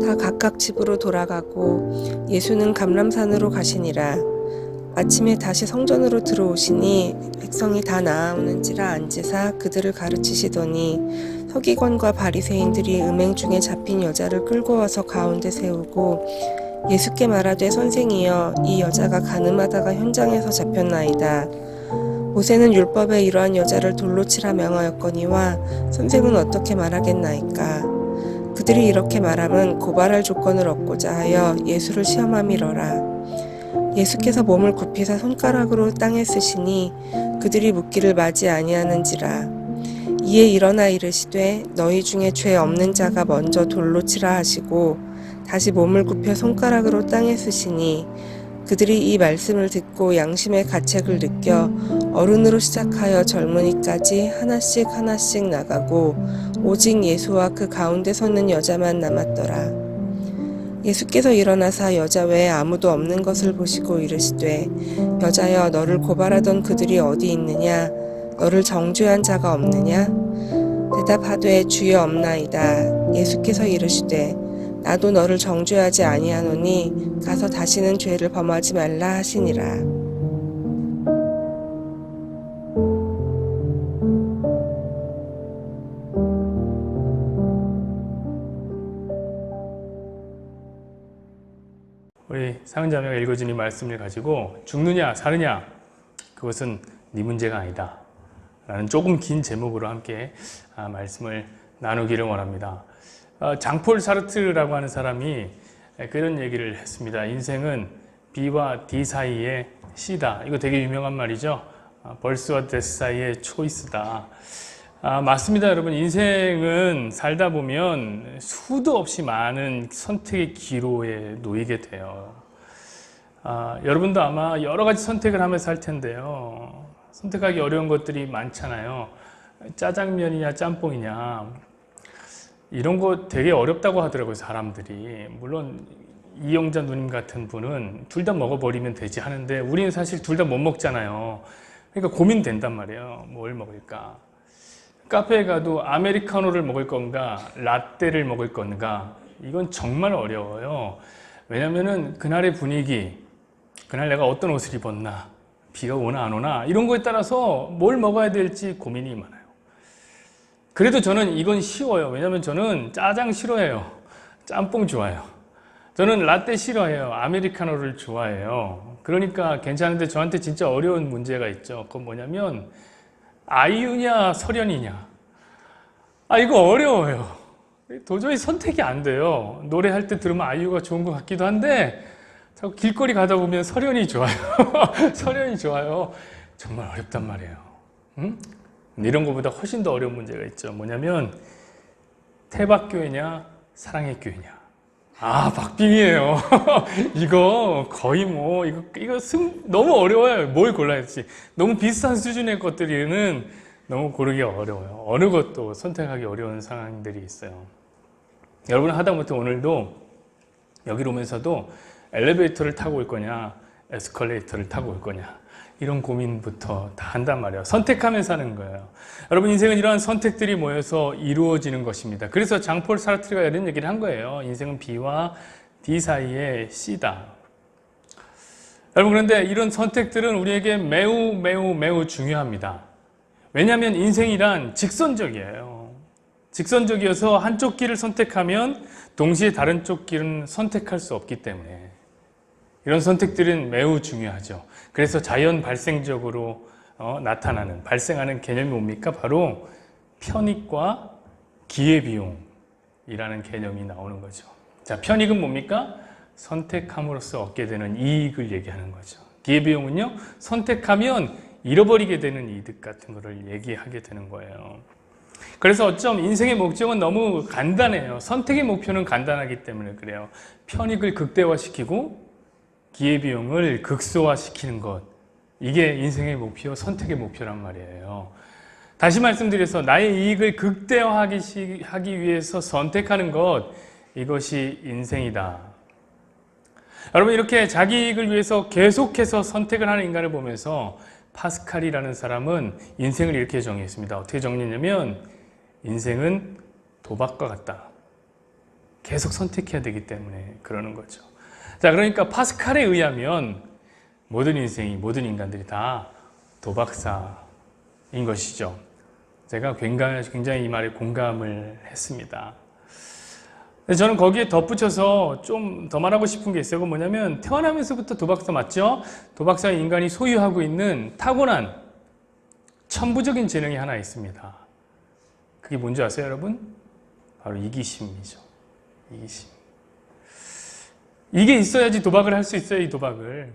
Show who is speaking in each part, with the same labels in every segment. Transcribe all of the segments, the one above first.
Speaker 1: 다 각각 집으로 돌아가고 예수는 감람산으로 가시니라. 아침에 다시 성전으로 들어오시니 백성이 다 나아오는지라 앉으사 그들을 가르치시더니 서기관과 바리새인들이 음행 중에 잡힌 여자를 끌고 와서 가운데 세우고 예수께 말하되 선생이여 이 여자가 간음하다가 현장에서 잡혔나이다. 모세는 율법에 이러한 여자를 돌로 치라 명하였거니와 선생은 어떻게 말하겠나이까. 그들이 이렇게 말함은 고발할 조건을 얻고자 하여 예수를 시험함이러라. 예수께서 몸을 굽히사 손가락으로 땅에 쓰시니 그들이 묻기를 마지 아니하는지라. 이에 일어나 이르시되 너희 중에 죄 없는 자가 먼저 돌로 치라 하시고 다시 몸을 굽혀 손가락으로 땅에 쓰시니 그들이 이 말씀을 듣고 양심의 가책을 느껴 어른으로 시작하여 젊은이까지 하나씩 하나씩 나가고 오직 예수와 그 가운데 서는 여자만 남았더라. 예수께서 일어나사 여자 외에 아무도 없는 것을 보시고 이르시되 여자여 너를 고발하던 그들이 어디 있느냐 너를 정죄한 자가 없느냐. 대답하되 주여 없나이다. 예수께서 이르시되 나도 너를 정죄하지 아니하노니 가서 다시는 죄를 범하지 말라 하시니라.
Speaker 2: 우리 사은자매가 읽어준 이 말씀을 가지고 죽느냐 사느냐 그것은 네 문제가 아니다 라는 조금 긴 제목으로 함께 말씀을 나누기를 원합니다. 장폴 사르트르라고 하는 사람이 그런 얘기를 했습니다. 인생은 B와 D 사이의 C다. 이거 되게 유명한 말이죠. 벌스와 데스 사이의 초이스다. 맞습니다, 여러분. 인생은 살다 보면 수도 없이 많은 선택의 기로에 놓이게 돼요. 여러분도 아마 여러 가지 선택을 하면서 살 텐데요. 선택하기 어려운 것들이 많잖아요. 짜장면이냐 짬뽕이냐 이런 거 되게 어렵다고 하더라고요, 사람들이. 물론 이영자 누님 같은 분은 둘 다 먹어버리면 되지 하는데 우리는 사실 둘 다 못 먹잖아요. 그러니까 고민된단 말이에요. 뭘 먹을까? 카페에 가도 아메리카노를 먹을 건가 라떼를 먹을 건가, 이건 정말 어려워요. 왜냐면은 그날의 분위기, 그날 내가 어떤 옷을 입었나, 비가 오나 안 오나 이런 거에 따라서 뭘 먹어야 될지 고민이 많아요. 그래도 저는 이건 쉬워요. 왜냐면 저는 짜장 싫어해요. 짬뽕 좋아해요. 저는 라떼 싫어해요. 아메리카노를 좋아해요. 그러니까 괜찮은데 저한테 진짜 어려운 문제가 있죠. 그건 뭐냐면 아이유냐 설현이냐. 이거 어려워요. 도저히 선택이 안 돼요. 노래할 때 들으면 아이유가 좋은 것 같기도 한데 자꾸 길거리 가다 보면 설현이 좋아요. 설현이 좋아요. 정말 어렵단 말이에요. 응? 이런 것보다 훨씬 더 어려운 문제가 있죠. 뭐냐면 태박교회냐 사랑의 교회냐. 박빙이에요. 이거 거의 뭐 이거 너무 어려워요. 뭘 골라야 할지. 너무 비슷한 수준의 것들이는 너무 고르기가 어려워요. 어느 것도 선택하기 어려운 상황들이 있어요. 여러분 하다못해 오늘도 여기로 오면서도 엘리베이터를 타고 올 거냐 에스컬레이터를 타고 올 거냐 이런 고민부터 다 한단 말이에요. 선택하면서 하는 거예요. 여러분 인생은 이러한 선택들이 모여서 이루어지는 것입니다. 그래서 장폴 사르트르가 이런 얘기를 한 거예요. 인생은 B와 D 사이의 C다. 여러분 그런데 이런 선택들은 우리에게 매우 중요합니다. 왜냐하면 인생이란 직선적이에요. 직선적이어서 한쪽 길을 선택하면 동시에 다른 쪽 길은 선택할 수 없기 때문에 이런 선택들은 매우 중요하죠. 그래서 자연 발생적으로 발생하는 개념이 뭡니까? 바로 편익과 기회비용이라는 개념이 나오는 거죠. 자, 편익은 뭡니까? 선택함으로써 얻게 되는 이익을 얘기하는 거죠. 기회비용은요, 선택하면 잃어버리게 되는 이득 같은 거를 얘기하게 되는 거예요. 그래서 어쩜 인생의 목적은 너무 간단해요. 선택의 목표는 간단하기 때문에 그래요. 편익을 극대화시키고 기회비용을 극소화시키는 것, 이게 인생의 목표, 선택의 목표란 말이에요. 다시 말씀드려서 나의 이익을 극대화하기 위해서 선택하는 것, 이것이 인생이다. 여러분 이렇게 자기 이익을 위해서 계속해서 선택을 하는 인간을 보면서 파스칼이라는 사람은 인생을 이렇게 정의했습니다. 어떻게 정의했냐면 인생은 도박과 같다. 계속 선택해야 되기 때문에 그러는 거죠. 자, 그러니까 파스칼에 의하면 모든 인생이, 모든 인간들이 다 도박사인 것이죠. 제가 굉장히 이 말에 공감을 했습니다. 저는 거기에 덧붙여서 좀 더 말하고 싶은 게 있어요. 그건 뭐냐면 태어나면서부터 도박사 맞죠? 도박사의 인간이 소유하고 있는 타고난 천부적인 재능이 하나 있습니다. 그게 뭔지 아세요, 여러분? 바로 이기심이죠. 이기심. 이게 있어야지 도박을 할 수 있어요, 이 도박을.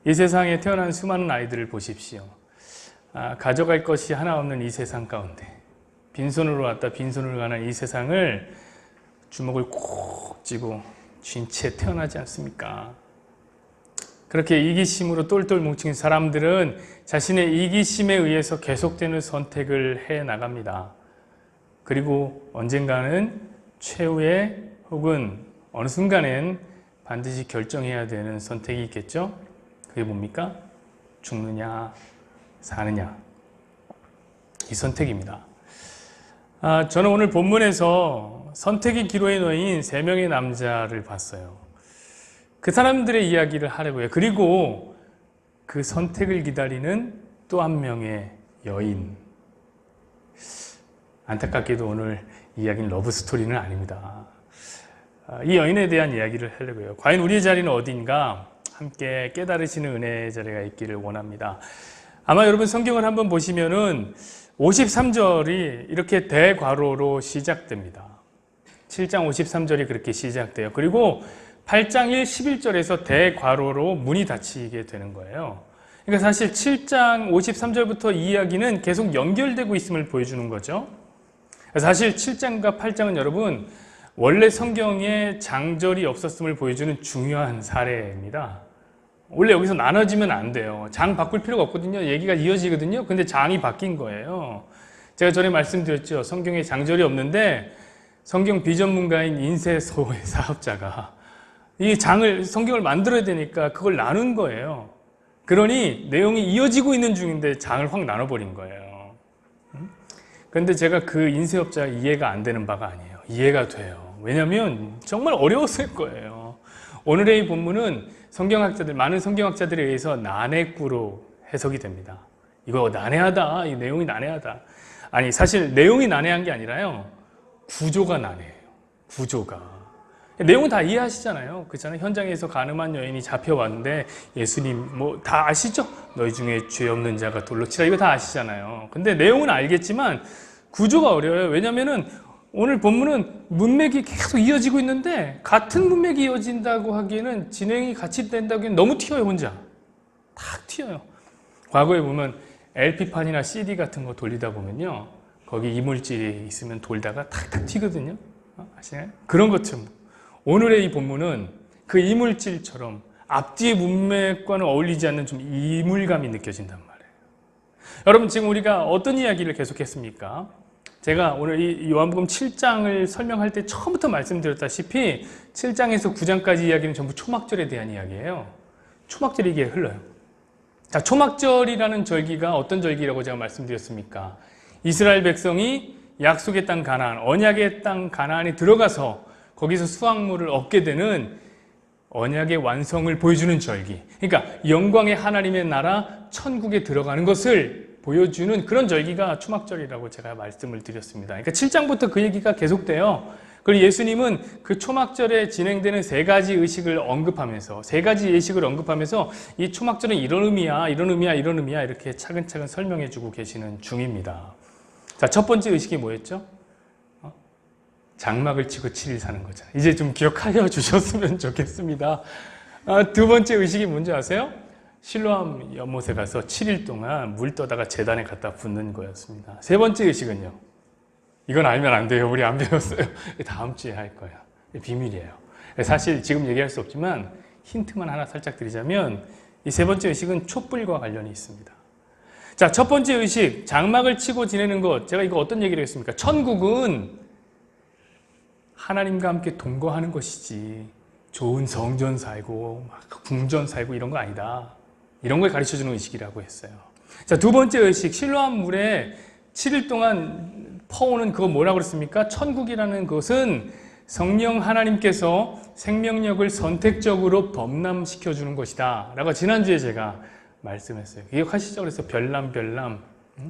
Speaker 2: 이 세상에 태어난 수많은 아이들을 보십시오. 가져갈 것이 하나 없는 이 세상 가운데 빈손으로 왔다 빈손으로 가는 이 세상을 주먹을 꼭 쥐고 쥔 채 태어나지 않습니까? 그렇게 이기심으로 똘똘 뭉친 사람들은 자신의 이기심에 의해서 계속되는 선택을 해 나갑니다. 그리고 언젠가는 최후의 혹은 어느 순간엔 반드시 결정해야 되는 선택이 있겠죠? 그게 뭡니까? 죽느냐 사느냐, 이 선택입니다. 저는 오늘 본문에서 선택의 기로에 놓인 3명의 남자를 봤어요. 그 사람들의 이야기를 하려고요. 그리고 그 선택을 기다리는 또 한 명의 여인. 안타깝게도 오늘 이야기는 러브스토리는 아닙니다. 이 여인에 대한 이야기를 하려고요. 과연 우리의 자리는 어디인가? 함께 깨달으시는 은혜의 자리가 있기를 원합니다. 아마 여러분 성경을 한번 보시면은 53절이 이렇게 대괄호로 시작됩니다. 7장 53절이 그렇게 시작돼요. 그리고 8장 1, 11절에서 대괄호로 문이 닫히게 되는 거예요. 그러니까 사실 7장 53절부터 이 이야기는 계속 연결되고 있음을 보여주는 거죠. 사실 7장과 8장은 여러분 원래 성경에 장절이 없었음을 보여주는 중요한 사례입니다. 원래 여기서 나눠지면 안 돼요. 장 바꿀 필요가 없거든요. 얘기가 이어지거든요. 근데 장이 바뀐 거예요. 제가 전에 말씀드렸죠. 성경에 장절이 없는데 성경 비전문가인 인쇄소의 사업자가 이 성경을 만들어야 되니까 그걸 나눈 거예요. 그러니 내용이 이어지고 있는 중인데 장을 확 나눠버린 거예요. 그런데 제가 그 인쇄업자가 이해가 안 되는 바가 아니에요. 이해가 돼요. 왜냐하면 정말 어려웠을 거예요. 오늘의 이 본문은 많은 성경학자들에 의해서 난해구로 해석이 됩니다. 이거 난해하다. 이 내용이 난해하다. 아니, 사실 내용이 난해한 게 아니라요. 구조가 난해해요. 구조가. 내용은 다 이해하시잖아요. 그렇잖아요. 현장에서 가늠한 여인이 잡혀왔는데 예수님 다 아시죠? 너희 중에 죄 없는 자가 돌로 치라. 이거 다 아시잖아요. 근데 내용은 알겠지만 구조가 어려워요. 왜냐면은 오늘 본문은 문맥이 계속 이어지고 있는데 같은 문맥이 이어진다고 하기에는 진행이 같이 된다고 하기에는 너무 튀어요. 혼자 탁 튀어요. 과거에 보면 LP판이나 CD 같은 거 돌리다 보면요, 거기 이물질이 있으면 돌다가 탁탁 튀거든요. 아시나요? 그런 것처럼 오늘의 이 본문은 그 이물질처럼 앞뒤의 문맥과는 어울리지 않는 좀 이물감이 느껴진단 말이에요. 여러분, 지금 우리가 어떤 이야기를 계속했습니까? 제가 오늘 이 요한복음 7장을 설명할 때 처음부터 말씀드렸다시피 7장에서 9장까지 이야기는 전부 초막절에 대한 이야기예요. 초막절 얘기에 흘러요. 자, 초막절이라는 절기가 어떤 절기라고 제가 말씀드렸습니까? 이스라엘 백성이 약속의 땅 가나안, 언약의 땅 가나안에 들어가서 거기서 수확물을 얻게 되는 언약의 완성을 보여주는 절기. 그러니까 영광의 하나님의 나라 천국에 들어가는 것을 보여주는 그런 절기가 초막절이라고 제가 말씀을 드렸습니다. 그러니까 7장부터 그 얘기가 계속돼요. 그리고 예수님은 그 초막절에 진행되는 3가지 의식을 언급하면서, 3가지 예식을 언급하면서 이 초막절은 이런 의미야, 이런 의미야, 이런 의미야 이렇게 차근차근 설명해주고 계시는 중입니다. 자, 첫 번째 의식이 뭐였죠? 장막을 치고 7일 사는 거잖아요. 이제 좀 기억하여 주셨으면 좋겠습니다. 두 번째 의식이 뭔지 아세요? 실로암 연못에 가서 7일 동안 물 떠다가 제단에 갖다 붓는 거였습니다. 세 번째 의식은요. 이건 알면 안 돼요. 우리 안 배웠어요. 다음 주에 할 거예요. 비밀이에요. 사실 지금 얘기할 수 없지만 힌트만 하나 살짝 드리자면 이 세 번째 의식은 촛불과 관련이 있습니다. 자, 첫 번째 의식, 장막을 치고 지내는 것. 제가 이거 어떤 얘기를 했습니까? 천국은 하나님과 함께 동거하는 것이지 좋은 성전 살고 궁전 살고 이런 거 아니다. 이런 걸 가르쳐주는 의식이라고 했어요. 자, 두 번째 의식, 실로암 물에 7일 동안 퍼오는 그거 뭐라고 그랬습니까? 천국이라는 것은 성령 하나님께서 생명력을 선택적으로 범람시켜주는 것이다 라고 지난주에 제가 말씀했어요. 기억하시죠? 그래서 별남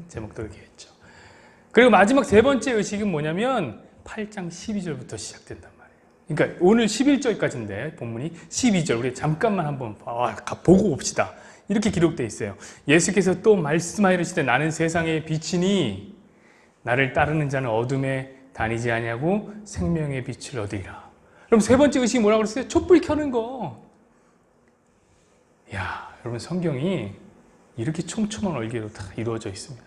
Speaker 2: 제목도 이렇게 했죠. 그리고 마지막 세 번째 의식은 뭐냐면 8장 12절부터 시작된단 말이에요. 그러니까 오늘 11절까지인데 본문이 12절 우리 잠깐만 한번 보고 봅시다. 이렇게 기록되어 있어요. 예수께서 또 말씀하시되 나는 세상의 빛이니 나를 따르는 자는 어둠에 다니지 아니하고 생명의 빛을 얻으리라. 그럼 세 번째 의식이 뭐라고 그랬어요? 촛불 켜는 거. 야, 여러분 성경이 이렇게 촘촘한 얼개로 다 이루어져 있습니다.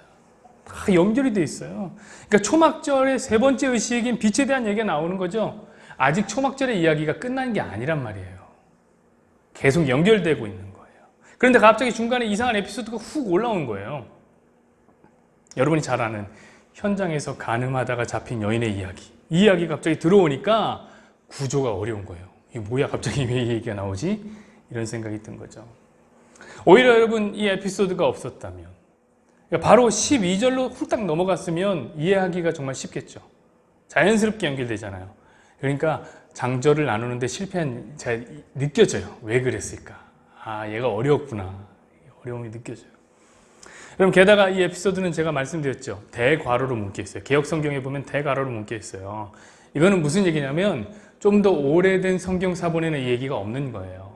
Speaker 2: 다 연결이 되어 있어요. 그러니까 초막절의 세 번째 의식인 빛에 대한 얘기가 나오는 거죠. 아직 초막절의 이야기가 끝난 게 아니란 말이에요. 계속 연결되고 있는 거예요. 그런데 갑자기 중간에 이상한 에피소드가 훅 올라온 거예요. 여러분이 잘 아는 현장에서 간음하다가 잡힌 여인의 이야기. 이 이야기가 갑자기 들어오니까 구조가 어려운 거예요. 이게 뭐야 갑자기 왜 이 얘기가 나오지? 이런 생각이 든 거죠. 오히려 여러분 이 에피소드가 없었다면 그러니까 바로 12절로 훌딱 넘어갔으면 이해하기가 정말 쉽겠죠. 자연스럽게 연결되잖아요. 그러니까 장절을 나누는데 실패한 제가 느껴져요. 왜 그랬을까? 아, 얘가 어려웠구나. 어려움이 느껴져요. 그럼 게다가 이 에피소드는 제가 말씀드렸죠. 대괄호로 묶여 있어요. 개역 성경에 보면 대괄호로 묶여 있어요. 이거는 무슨 얘기냐면 좀 더 오래된 성경 사본에는 이 얘기가 없는 거예요.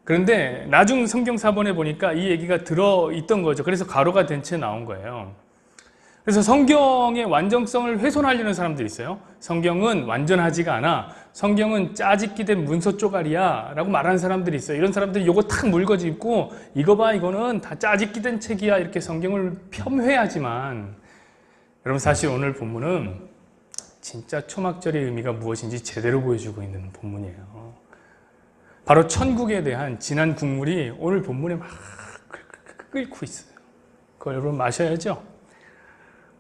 Speaker 2: 그런데 나중 성경 사본에 보니까 이 얘기가 들어있던 거죠. 그래서 가로가 된 채 나온 거예요. 그래서 성경의 완전성을 훼손하려는 사람들이 있어요. 성경은 완전하지가 않아. 성경은 짜집기 된 문서 쪼가리야 라고 말하는 사람들이 있어요. 이런 사람들이 요거 탁 물거집고 이거 봐 이거는 다 짜집기 된 책이야 이렇게 성경을 폄훼하지만 여러분 사실 오늘 본문은 진짜 초막절의 의미가 무엇인지 제대로 보여주고 있는 본문이에요. 바로 천국에 대한 진한 국물이 오늘 본문에 막 끓고 있어요. 그걸 여러분 마셔야죠.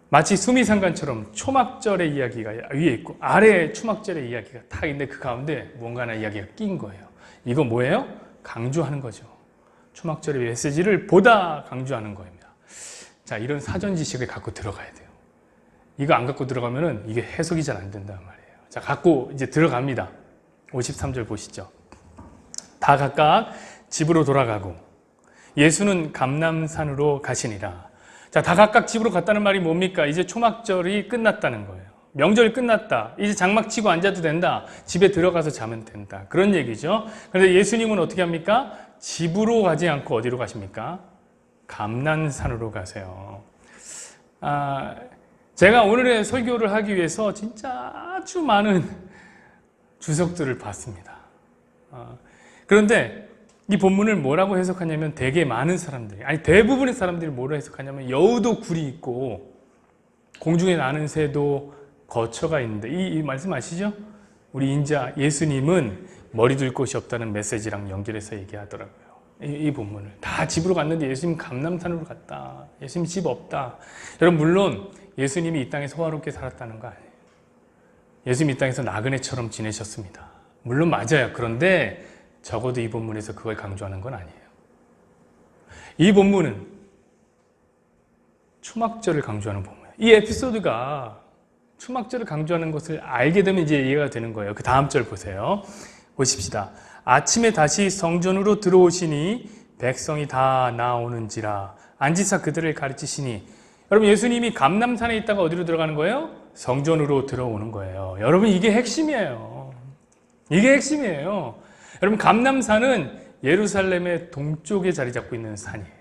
Speaker 2: 마치 수미상관처럼 초막절의 이야기가 위에 있고 아래에 초막절의 이야기가 딱 있는데 그 가운데 뭔가 하나 이야기가 낀 거예요. 이거 뭐예요? 강조하는 거죠. 초막절의 메시지를 보다 강조하는 겁니다. 자, 이런 사전 지식을 갖고 들어가야 돼요. 이거 안 갖고 들어가면은 이게 해석이 잘 안 된단 말이에요. 자, 갖고 이제 들어갑니다. 53절 보시죠. 다 각각 집으로 돌아가고 예수는 감람산으로 가시니라. 자, 다 각각 집으로 갔다는 말이 뭡니까? 이제 초막절이 끝났다는 거예요. 명절이 끝났다. 이제 장막 치고 앉아도 된다. 집에 들어가서 자면 된다. 그런 얘기죠. 그런데 예수님은 어떻게 합니까? 집으로 가지 않고 어디로 가십니까? 감람산으로 가세요. 제가 오늘의 설교를 하기 위해서 진짜 아주 많은 주석들을 봤습니다. 그런데 이 본문을 뭐라고 해석하냐면 되게 많은 사람들이, 아니 대부분의 사람들이 뭐로 해석하냐면 여우도 굴이 있고 공중에 나는 새도 거처가 있는데 이 말씀 아시죠? 우리 인자 예수님은 머리 둘 곳이 없다는 메시지랑 연결해서 얘기하더라고요. 이 본문을 다 집으로 갔는데 예수님 감람산으로 갔다. 예수님 집 없다. 여러분 물론 예수님이 이 땅에서 호화롭게 살았다는 거 아니에요. 예수님 이 땅에서 나그네처럼 지내셨습니다. 물론 맞아요. 그런데 적어도 이 본문에서 그걸 강조하는 건 아니에요. 이 본문은 초막절을 강조하는 본문이에요. 이 에피소드가 초막절을 강조하는 것을 알게 되면 이제 이해가 되는 거예요. 그 다음 절 보세요. 보십시다. 아침에 다시 성전으로 들어오시니 백성이 다 나오는지라 앉으사 그들을 가르치시니. 여러분 예수님이 감람산에 있다가 어디로 들어가는 거예요? 성전으로 들어오는 거예요. 여러분 이게 핵심이에요. 이게 핵심이에요. 여러분 감람산은 예루살렘의 동쪽에 자리 잡고 있는 산이에요.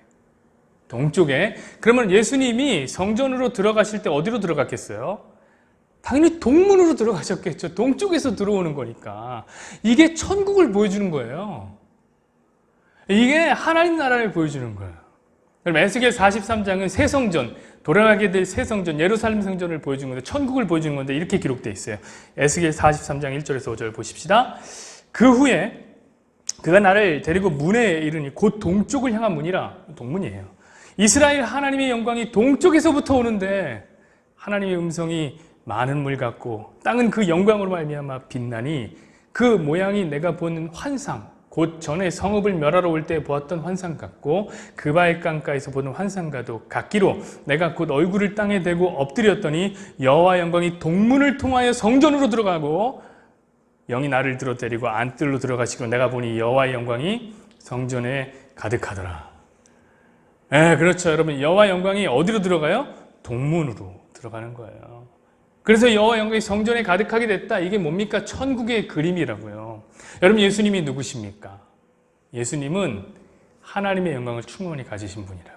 Speaker 2: 동쪽에. 그러면 예수님이 성전으로 들어가실 때 어디로 들어갔겠어요? 당연히 동문으로 들어가셨겠죠. 동쪽에서 들어오는 거니까. 이게 천국을 보여주는 거예요. 이게 하나님 나라를 보여주는 거예요. 그럼 에스겔 43장은 새 성전, 돌아가게 될 새 성전, 예루살렘 성전을 보여주는 건데 천국을 보여주는 건데 이렇게 기록되어 있어요. 에스겔 43장 1절에서 5절 보십시다. 그 후에 그가 나를 데리고 문에 이르니 곧 동쪽을 향한 문이라. 동문이에요. 이스라엘 하나님의 영광이 동쪽에서부터 오는데 하나님의 음성이 많은 물 같고 땅은 그 영광으로 말미암아 빛나니 그 모양이 내가 본 환상 곧 전에 성읍을 멸하러 올 때 보았던 환상 같고 그바의 강가에서 보는 환상과도 같기로 내가 곧 얼굴을 땅에 대고 엎드렸더니 여호와 영광이 동문을 통하여 성전으로 들어가고 영이 나를 들어 데리고 안뜰로 들어가시고 내가 보니 여호와의 영광이 성전에 가득하더라. 그렇죠. 여러분, 여호와 영광이 어디로 들어가요? 동문으로 들어가는 거예요. 그래서 여호와 영광이 성전에 가득하게 됐다. 이게 뭡니까? 천국의 그림이라고요. 여러분, 예수님이 누구십니까? 예수님은 하나님의 영광을 충만히 가지신 분이라고요.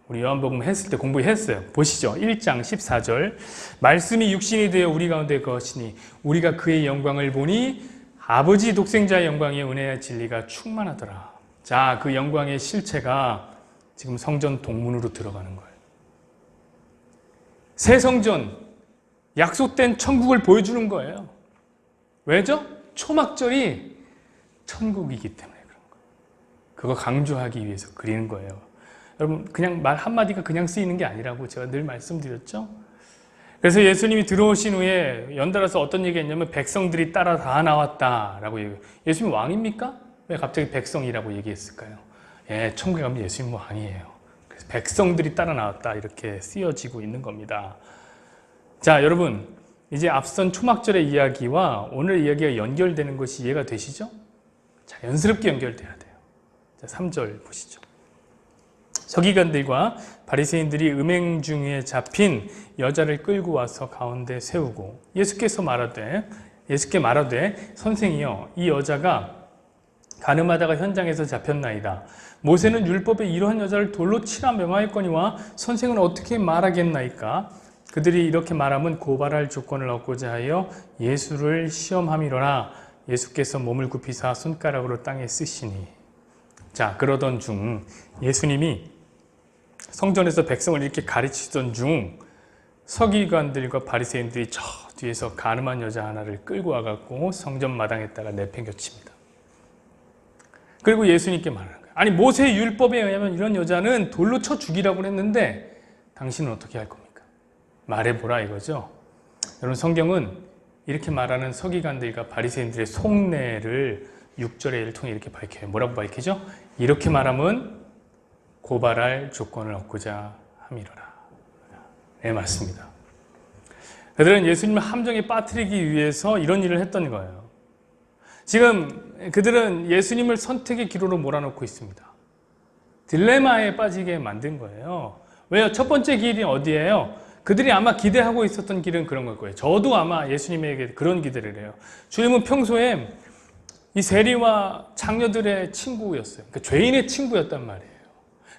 Speaker 2: 우리 요한복음 했을 때 공부했어요. 보시죠. 1장 14절. 말씀이 육신이 되어 우리 가운데 거하시니 우리가 그의 영광을 보니 아버지 독생자의 영광의 은혜와 진리가 충만하더라. 자, 그 영광의 실체가 지금 성전 동문으로 들어가는 거예요. 새 성전, 약속된 천국을 보여주는 거예요. 왜죠? 초막절이 천국이기 때문에 그런 거예요. 그거 강조하기 위해서 그리는 거예요. 여러분, 그냥 말 한마디가 그냥 쓰이는 게 아니라고 제가 늘 말씀드렸죠? 그래서 예수님이 들어오신 후에 연달아서 어떤 얘기 했냐면 백성들이 따라 다 나왔다라고 얘기해요. 예수님 왕입니까? 왜 갑자기 백성이라고 얘기했을까요? 천국에 가면 예수님 왕이에요. 그래서 백성들이 따라 나왔다 이렇게 쓰여지고 있는 겁니다. 자, 여러분, 이제 앞선 초막절의 이야기와 오늘 이야기가 연결되는 것이 이해가 되시죠? 자연스럽게 연결돼야 돼요. 자, 3절 보시죠. 서기관들과 바리새인들이 음행 중에 잡힌 여자를 끌고 와서 가운데 세우고 예수께 말하되 선생이여, 이 여자가 가늠하다가 현장에서 잡혔나이다. 모세는 율법에 이러한 여자를 돌로 치라 명하였거니와 선생은 어떻게 말하겠나이까? 그들이 이렇게 말하면 고발할 조건을 얻고자 하여 예수를 시험함이로라. 예수께서 몸을 굽히사 손가락으로 땅에 쓰시니. 자, 그러던 중 예수님이 성전에서 백성을 이렇게 가르치던 중 서기관들과 바리새인들이 저 뒤에서 가늠한 여자 하나를 끌고 와갖고 성전 마당에다가 내팽겨칩니다. 그리고 예수님께 말하는 거예요. 아니, 모세의 율법에 의하면 이런 여자는 돌로 쳐 죽이라고 했는데 당신은 어떻게 할 겁니까? 말해보라 이거죠. 여러분, 성경은 이렇게 말하는 서기관들과 바리새인들의 속내를 6절의 일을 통해 이렇게 밝혀요. 뭐라고 밝히죠? 이렇게 말하면 고발할 조건을 얻고자 함이로라. 네, 맞습니다. 그들은 예수님을 함정에 빠뜨리기 위해서 이런 일을 했던 거예요. 지금 그들은 예수님을 선택의 기로로 몰아넣고 있습니다. 딜레마에 빠지게 만든 거예요. 왜요? 첫 번째 길이 어디예요? 그들이 아마 기대하고 있었던 길은 그런 걸 거예요. 저도 아마 예수님에게 그런 기대를 해요. 주님은 평소에 이 세리와 장녀들의 친구였어요. 그러니까 죄인의 친구였단 말이에요.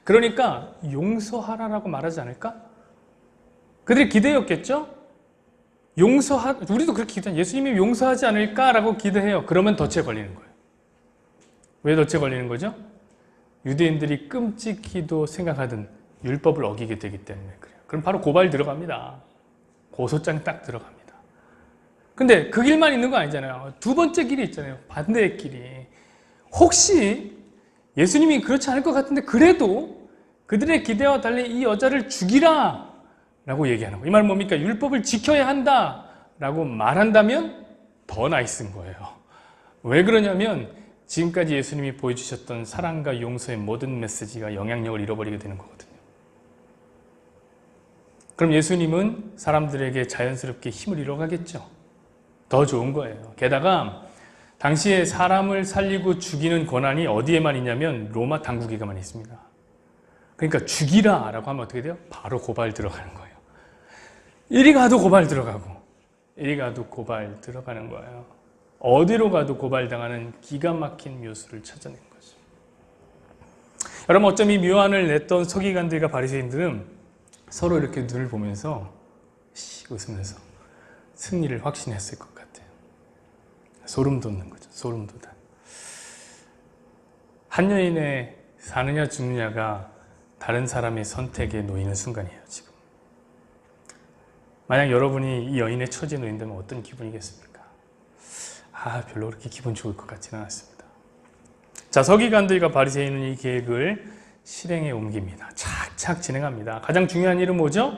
Speaker 2: 그러니까 용서하라라고 말하지 않을까? 그들의 기대였겠죠? 우리도 그렇게 기대해요. 예수님이 용서하지 않을까라고 기대해요. 그러면 덫에 걸리는 거예요. 왜 덫에 걸리는 거죠? 유대인들이 끔찍히도 생각하던 율법을 어기게 되기 때문에 그래요. 그럼 바로 고발 들어갑니다. 고소장 딱 들어갑니다. 근데 그 길만 있는 거 아니잖아요. 두 번째 길이 있잖아요. 반대의 길이. 혹시 예수님이 그렇지 않을 것 같은데 그래도 그들의 기대와 달리 이 여자를 죽이라 라고 얘기하는 거예요. 이 말은 뭡니까? 율법을 지켜야 한다 라고 말한다면 더 나이스인 거예요. 왜 그러냐면 지금까지 예수님이 보여주셨던 사랑과 용서의 모든 메시지가 영향력을 잃어버리게 되는 거거든요. 그럼 예수님은 사람들에게 자연스럽게 힘을 잃어가겠죠. 더 좋은 거예요. 게다가 당시에 사람을 살리고 죽이는 권한이 어디에만 있냐면 로마 당국에게만 있습니다. 그러니까 죽이라 라고 하면 어떻게 돼요? 바로 고발 들어가는 거예요. 이리 가도 고발 들어가고 이리 가도 고발 들어가는 거예요. 어디로 가도 고발당하는 기가 막힌 묘수를 찾아낸 거죠. 여러분, 어쩜 이 묘안을 냈던 서기관들과 바리새인들은 서로 이렇게 눈을 보면서 웃으면서 승리를 확신했을 것 같아요. 소름 돋는 거죠. 소름 돋아. 한 여인의 사느냐 죽느냐가 다른 사람의 선택에 놓이는 순간이에요, 지금. 만약 여러분이 이 여인의 처지에 놓인다면 어떤 기분이겠습니까? 별로 그렇게 기분 좋을 것 같지는 않습니다. 자, 서기관들과 바리새인은 이 계획을 실행에 옮깁니다. 착착 진행합니다. 가장 중요한 일은 뭐죠?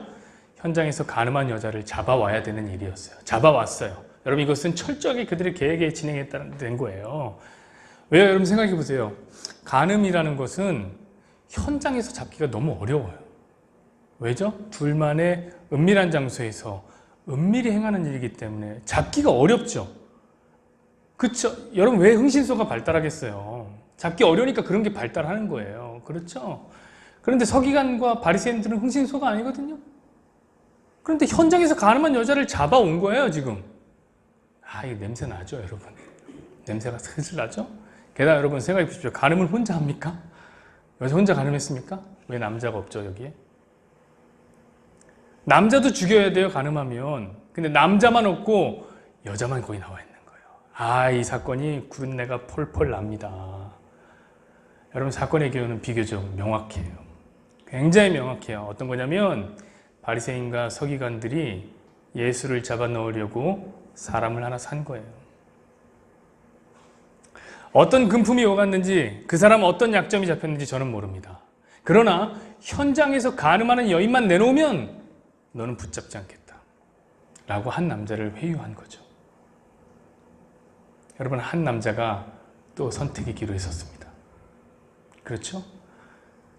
Speaker 2: 현장에서 가늠한 여자를 잡아와야 되는 일이었어요. 잡아왔어요. 여러분, 이것은 철저하게 그들의 계획에 진행했다는 거예요. 왜요? 여러분 생각해 보세요. 간음이라는 것은 현장에서 잡기가 너무 어려워요. 왜죠? 둘만의 은밀한 장소에서 은밀히 행하는 일이기 때문에 잡기가 어렵죠. 그렇죠? 여러분 왜 흥신소가 발달하겠어요? 잡기 어려우니까 그런 게 발달하는 거예요. 그렇죠? 그런데 서기관과 바리새인들은 흥신소가 아니거든요. 그런데 현장에서 가늠한 여자를 잡아온 거예요, 지금. 아, 이거 냄새 나죠, 여러분? 냄새가 슬슬 나죠? 게다가 여러분 생각해 보십시오. 가늠을 혼자 합니까? 여자 혼자 가늠했습니까? 왜 남자가 없죠, 여기에? 남자도 죽여야 돼요, 가늠하면. 근데 남자만 없고 여자만 거기 나와 있는 거예요. 아, 이 사건이 구른내가 폴폴 납니다. 여러분 사건의 기호는 비교적 명확해요. 굉장히 명확해요. 어떤 거냐면 바리새인과 서기관들이 예수를 잡아 넣으려고 사람을 하나 산 거예요. 어떤 금품이 오갔는지 그 사람 어떤 약점이 잡혔는지 저는 모릅니다. 그러나 현장에서 가늠하는 여인만 내놓으면 너는 붙잡지 않겠다 라고 한 남자를 회유한 거죠. 여러분 한 남자가 또 선택의 기로에 섰습니다. 그렇죠?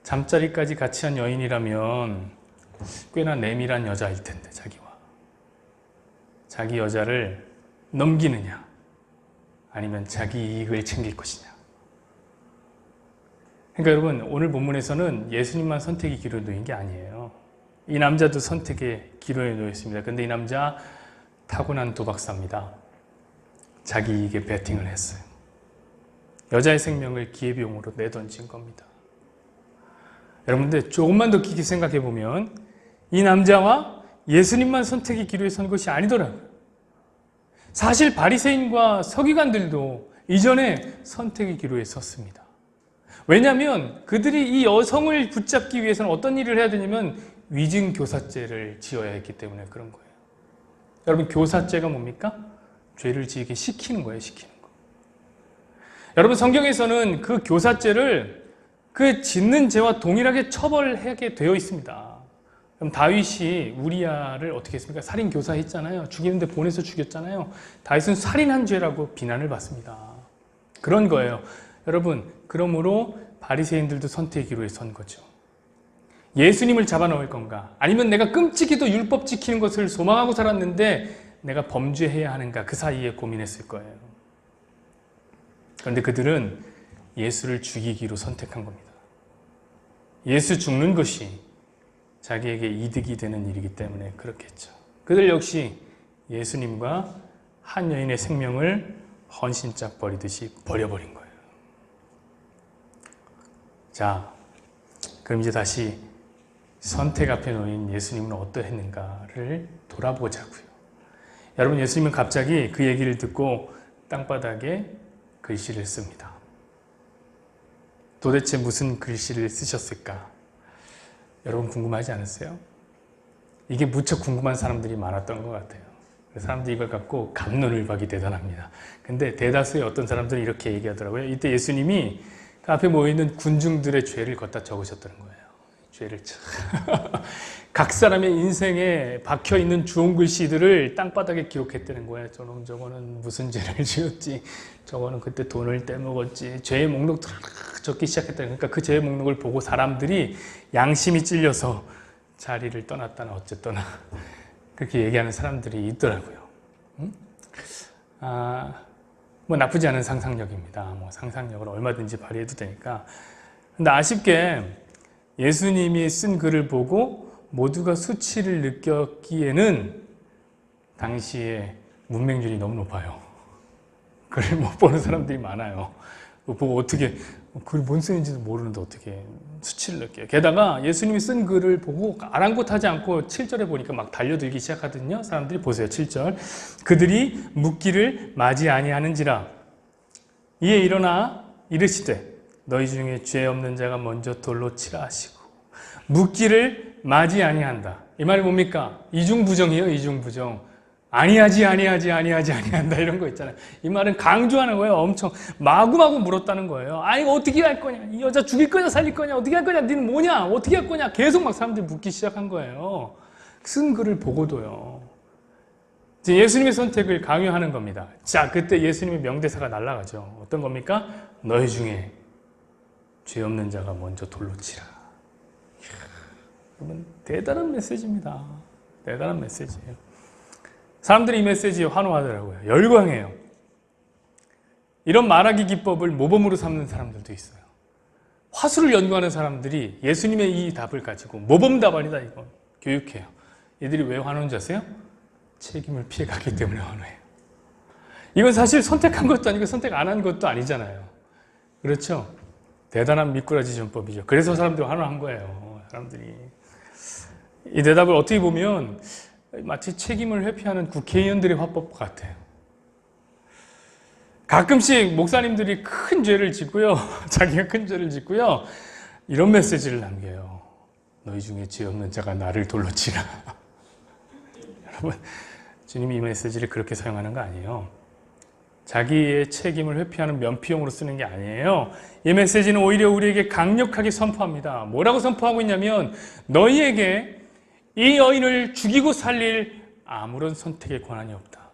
Speaker 2: 잠자리까지 같이 한 여인이라면 꽤나 내밀한 여자일 텐데 자기 여자를 넘기느냐 아니면 자기 이익을 챙길 것이냐. 그러니까 여러분 오늘 본문에서는 예수님만 선택의 기로에 놓인 게 아니에요. 이 남자도 선택의 기로에 놓여 있습니다. 그런데 이 남자 타고난 도박사입니다. 자기 이익에 베팅을 했어요. 여자의 생명을 기회비용으로 내던진 겁니다. 여러분들 조금만 더 깊게 생각해 보면 이 남자와 예수님만 선택의 기로에 선 것이 아니더라고요. 사실 바리새인과 서기관들도 이전에 선택의 기로에 섰습니다. 왜냐하면 그들이 이 여성을 붙잡기 위해서는 어떤 일을 해야 되냐면 위증교사죄를 지어야 했기 때문에 그런 거예요. 여러분 교사죄가 뭡니까? 죄를 지게 시키는 거예요. 시키는 거. 여러분 성경에서는 그 교사죄를 그 짓는 죄와 동일하게 처벌하게 되어 있습니다. 그럼 다윗이 우리야를 어떻게 했습니까? 살인 교사했잖아요. 죽이는데 보내서 죽였잖아요. 다윗은 살인한 죄라고 비난을 받습니다. 그런 거예요. 여러분 그러므로 바리새인들도 선택의 기로에 선 거죠. 예수님을 잡아넣을 건가? 아니면 내가 끔찍이도 율법 지키는 것을 소망하고 살았는데 내가 범죄해야 하는가? 그 사이에 고민했을 거예요. 그런데 그들은 예수를 죽이기로 선택한 겁니다. 예수 죽는 것이 자기에게 이득이 되는 일이기 때문에 그렇게 했죠. 그들 역시 예수님과 한 여인의 생명을 헌신짝 버리듯이 버려버린 거예요. 자, 그럼 이제 다시 선택 앞에 놓인 예수님은 어떠했는가를 돌아보자고요. 여러분 예수님은 갑자기 그 얘기를 듣고 땅바닥에 글씨를 씁니다. 도대체 무슨 글씨를 쓰셨을까? 여러분 궁금하지 않으세요? 이게 무척 궁금한 사람들이 많았던 것 같아요. 사람들이 이걸 갖고 갑론을박이 대단합니다. 근데 대다수의 어떤 사람들은 이렇게 얘기하더라고요. 이때 예수님이 그 앞에 모여있는 군중들의 죄를 걷다 적으셨다는 거예요. 죄를 각 사람의 인생에 박혀있는 주홍 글씨들을 땅바닥에 기록했다는 거예요. 저거는 무슨 죄를 지었지, 저거는 그때 돈을 떼먹었지, 죄의 목록들을 적기 시작했다는 거예요. 그러니까 그 죄의 목록을 보고 사람들이 양심이 찔려서 자리를 떠났다나 어쨌거나 그렇게 얘기하는 사람들이 있더라고요. 뭐 나쁘지 않은 상상력입니다. 뭐 상상력을 얼마든지 발휘해도 되니까. 근데 아쉽게 예수님이 쓴 글을 보고 모두가 수치를 느꼈기에는 당시에 문맹률이 너무 높아요. 글을 못 보는 사람들이 많아요. 보고 어떻게 글이 뭔 쓰는지도 모르는데 어떻게 수치를 느껴요. 게다가 예수님이 쓴 글을 보고 아랑곳하지 않고 7절에 보니까 막 달려들기 시작하거든요. 사람들이 보세요. 7절. 그들이 묻기를 맞이 아니하는지라 이에 일어나 이르시되 너희 중에 죄 없는 자가 먼저 돌로 치라 하시고 묻기를 맞이 아니한다. 이 말이 뭡니까? 이중부정이에요. 이중부정. 아니한다 이런 거 있잖아요. 이 말은 강조하는 거예요. 엄청 마구마구 물었다는 거예요. 이거 어떻게 할 거냐? 이 여자 죽일 거냐 살릴 거냐? 어떻게 할 거냐? 너는 뭐냐? 어떻게 할 거냐? 계속 막 사람들이 묻기 시작한 거예요. 쓴 글을 보고도요. 지금 예수님의 선택을 강요하는 겁니다. 자, 그때 예수님의 명대사가 날아가죠. 어떤 겁니까? 너희 중에 죄 없는 자가 먼저 돌로 치라. 여러분, 대단한 메시지입니다. 대단한 메시지예요. 사람들이 이 메시지에 환호하더라고요. 열광해요. 이런 말하기 기법을 모범으로 삼는 사람들도 있어요. 화술을 연구하는 사람들이 예수님의 이 답을 가지고 모범 답안이다 이건 교육해요. 얘들이 왜 환호인지 아세요? 책임을 피해가기 때문에 환호해요. 이건 사실 선택한 것도 아니고 선택 안 한 것도 아니잖아요. 그렇죠? 대단한 미꾸라지 전법이죠. 그래서 사람들이 환호한 거예요. 사람들이. 이 대답을 어떻게 보면 마치 책임을 회피하는 국회의원들의 화법 같아요. 가끔씩 목사님들이 큰 죄를 짓고요. 자기가 큰 죄를 짓고요. 이런 메시지를 남겨요. 너희 중에 죄 없는 자가 나를 돌로 치라. 여러분, 주님이 이 메시지를 그렇게 사용하는 거 아니에요. 자기의 책임을 회피하는 면피용으로 쓰는 게 아니에요. 이 메시지는 오히려 우리에게 강력하게 선포합니다. 뭐라고 선포하고 있냐면 너희에게 이 여인을 죽이고 살릴 아무런 선택의 권한이 없다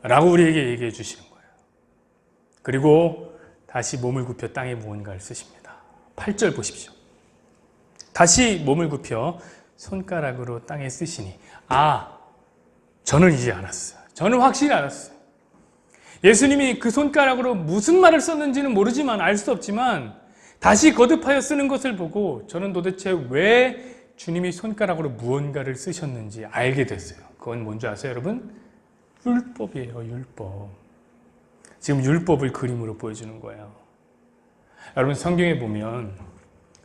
Speaker 2: 라고 우리에게 얘기해 주시는 거예요. 그리고 다시 몸을 굽혀 땅에 무언가를 쓰십니다. 8절 보십시오. 다시 몸을 굽혀 손가락으로 땅에 쓰시니 저는 이제 알았어요. 저는 확실히 알았어요. 예수님이 그 손가락으로 무슨 말을 썼는지는 모르지만 알 수 없지만 다시 거듭하여 쓰는 것을 보고 저는 도대체 왜 주님이 손가락으로 무언가를 쓰셨는지 알게 됐어요. 그건 뭔지 아세요, 여러분? 율법이에요, 율법. 지금 율법을 그림으로 보여주는 거예요. 여러분, 성경에 보면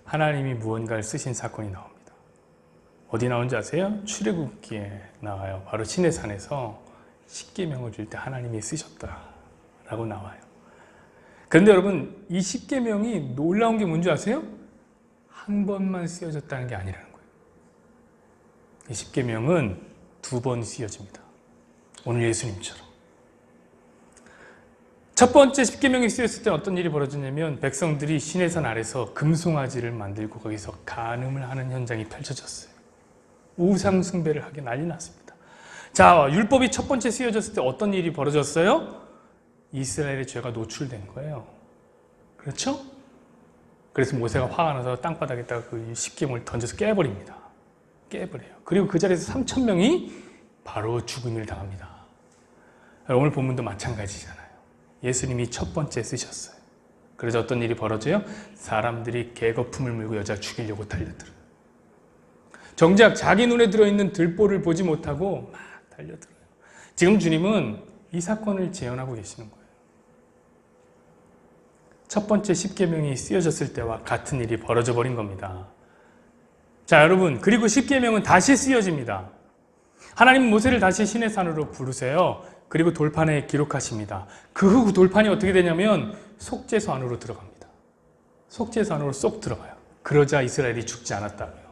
Speaker 2: 하나님이 무언가를 쓰신 사건이 나옵니다. 어디 나온지 아세요? 출애굽기에 나와요. 바로 시내산에서 십계명을 줄 때 하나님이 쓰셨다라고 나와요. 그런데 여러분, 이 십계명이 놀라운 게 뭔지 아세요? 한 번만 쓰여졌다는 게 아니라는 거예요. 이 십계명은 2번 쓰여집니다. 오늘 예수님처럼. 첫 번째 십계명이 쓰였을 때 어떤 일이 벌어졌냐면 백성들이 시내산 아래서 금송아지를 만들고 거기서 간음을 하는 현장이 펼쳐졌어요. 우상 숭배를 하게 난리 났습니다. 자, 율법이 첫 번째 쓰여졌을 때 어떤 일이 벌어졌어요? 이스라엘의 죄가 노출된 거예요. 그렇죠? 그래서 모세가 화가 나서 땅바닥에다가 그 십계명을 던져서 깨버립니다. 깨버려요. 그리고 그 자리에서 3,000명이 바로 죽음을 당합니다. 오늘 본문도 마찬가지잖아요. 예수님이 첫 번째 쓰셨어요. 그래서 어떤 일이 벌어져요? 사람들이 계거품을 물고 여자 죽이려고 달려들어요. 정작 자기 눈에 들어있는 들보를 보지 못하고 막 달려들어요. 지금 주님은 이 사건을 재현하고 계시는 거예요. 첫 번째 십계명이 쓰여졌을 때와 같은 일이 벌어져 버린 겁니다. 자, 여러분, 그리고 십계명은 다시 쓰여집니다. 하나님 모세를 다시 시내산으로 부르세요. 그리고 돌판에 기록하십니다. 그 후 돌판이 어떻게 되냐면 속죄소 안으로 들어갑니다. 속죄소 안으로 쏙 들어가요. 그러자 이스라엘이 죽지 않았다고요.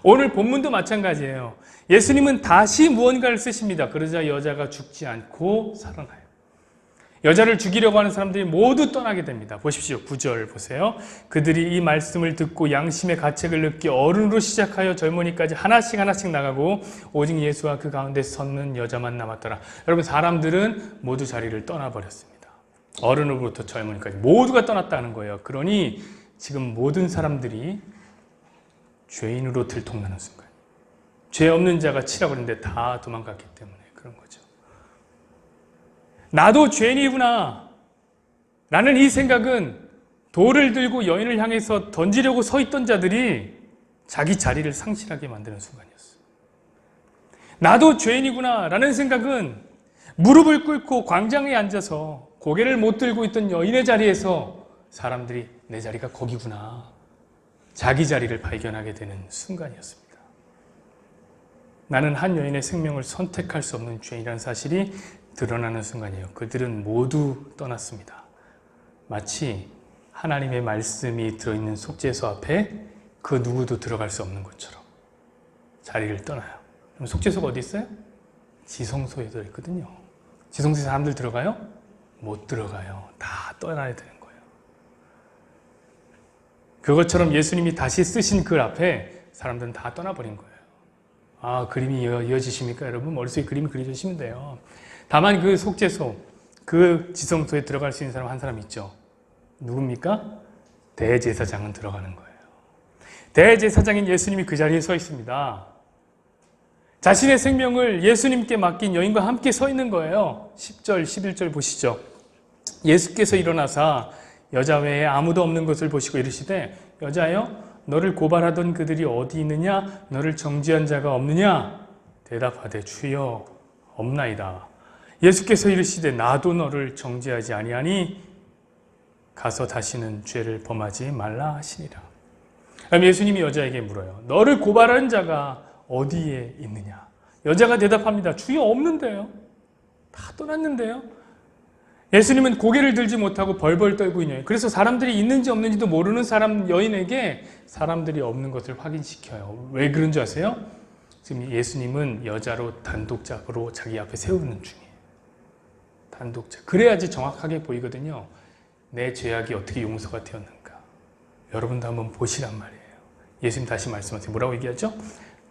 Speaker 2: 오늘 본문도 마찬가지예요. 예수님은 다시 무언가를 쓰십니다. 그러자 여자가 죽지 않고 살아나요. 여자를 죽이려고 하는 사람들이 모두 떠나게 됩니다. 보십시오. 9절 보세요. 그들이 이 말씀을 듣고 양심의 가책을 느끼 어른으로 시작하여 젊은이까지 하나씩 나가고 오직 예수와 그 가운데 섰는 여자만 남았더라. 여러분, 사람들은 모두 자리를 떠나버렸습니다. 어른으로부터 젊은이까지 모두가 떠났다는 거예요. 그러니 지금 모든 사람들이 죄인으로 들통나는 순간, 죄 없는 자가 치라고 했는데 다 도망갔기 때문에 그런 거죠. 나도 죄인이구나 라는 이 생각은 돌을 들고 여인을 향해서 던지려고 서 있던 자들이 자기 자리를 상실하게 만드는 순간이었어요. 나도 죄인이구나 라는 생각은 무릎을 꿇고 광장에 앉아서 고개를 못 들고 있던 여인의 자리에서 사람들이 내 자리가 거기구나, 자기 자리를 발견하게 되는 순간이었습니다. 나는 한 여인의 생명을 선택할 수 없는 죄인이라는 사실이 드러나는 순간이에요. 그들은 모두 떠났습니다. 마치 하나님의 말씀이 들어있는 속죄소 앞에 그 누구도 들어갈 수 없는 것처럼 자리를 떠나요. 그럼 속죄소가 어디 있어요? 지성소에 들어있거든요. 지성소에 사람들 들어가요? 못 들어가요. 다 떠나야 되는 거예요. 그것처럼 예수님이 다시 쓰신 글 앞에 사람들은 다 떠나버린 거예요. 그림이 이어지십니까? 여러분 머릿속에 그림이 그려지시면 돼요. 다만 그 속죄소, 그 지성소에 들어갈 수 있는 사람 한 사람 있죠. 누굽니까? 대제사장은 들어가는 거예요. 대제사장인 예수님이 그 자리에 서 있습니다. 자신의 생명을 예수님께 맡긴 여인과 함께 서 있는 거예요. 10절, 11절 보시죠. 예수께서 일어나사 여자 외에 아무도 없는 것을 보시고 이르시되 여자여 너를 고발하던 그들이 어디 있느냐? 너를 정죄한 자가 없느냐? 대답하되 주여 없나이다. 예수께서 이르시되 나도 너를 정죄하지 아니하니 가서 다시는 죄를 범하지 말라 하시니라. 그럼 예수님이 여자에게 물어요. 너를 고발한 자가 어디에 있느냐? 여자가 대답합니다. 주여 없는데요. 다 떠났는데요. 예수님은 고개를 들지 못하고 벌벌 떨고 있네요. 그래서 사람들이 있는지 없는지도 모르는 여인에게 사람들이 없는 것을 확인시켜요. 왜 그런 줄 아세요? 지금 예수님은 여자로 단독적으로 자기 앞에 세우는 중이에요. 단독적. 그래야지 정확하게 보이거든요. 내 죄악이 어떻게 용서가 되었는가. 여러분도 한번 보시란 말이에요. 예수님 다시 말씀하세요. 뭐라고 얘기하죠?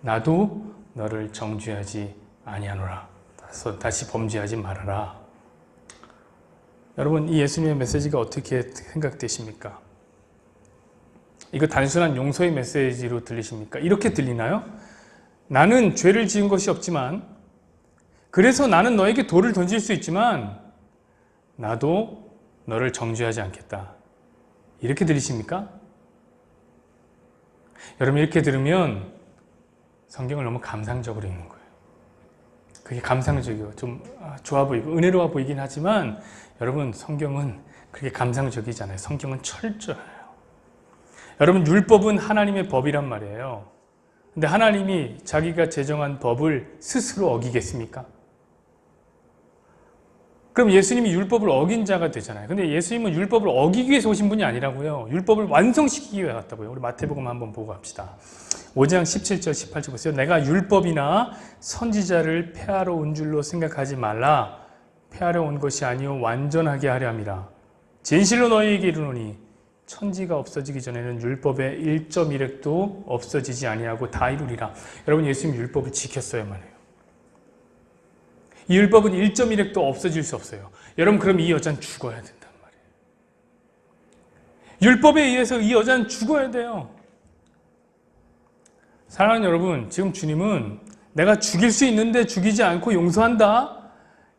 Speaker 2: 나도 너를 정죄하지 아니하노라. 다시 범죄하지 말아라. 여러분 이 예수님의 메시지가 어떻게 생각되십니까? 이거 단순한 용서의 메시지로 들리십니까? 이렇게 들리나요? 나는 죄를 지은 것이 없지만 그래서 나는 너에게 돌을 던질 수 있지만 나도 너를 정죄하지 않겠다. 이렇게 들리십니까? 여러분 이렇게 들으면 성경을 너무 감상적으로 읽는 거예요. 그게 감상적이고 좀 좋아 보이고 은혜로워 보이긴 하지만 여러분 성경은 그렇게 감상적이지 않아요. 성경은 철저해요. 여러분 율법은 하나님의 법이란 말이에요. 근데 하나님이 자기가 제정한 법을 스스로 어기겠습니까? 그럼 예수님이 율법을 어긴 자가 되잖아요. 근데 예수님은 율법을 어기기 위해서 오신 분이 아니라고요. 율법을 완성시키기 위해 왔다고요. 우리 마태복음 한번 보고 갑시다. 5장 17절 18절 보세요. 내가 율법이나 선지자를 폐하러 온 줄로 생각하지 말라. 폐하러 온 것이 아니요 완전하게 하려 함이라. 진실로 너희에게 이르노니 천지가 없어지기 전에는 율법의 1.1획도 없어지지 아니하고 다 이루리라. 여러분 예수님 율법을 지켰어야만 해요. 이 율법은 1.1획도 없어질 수 없어요. 여러분 그럼 이 여자는 죽어야 된단 말이에요. 율법에 의해서 이 여자는 죽어야 돼요. 사랑하는 여러분, 지금 주님은 내가 죽일 수 있는데 죽이지 않고 용서한다?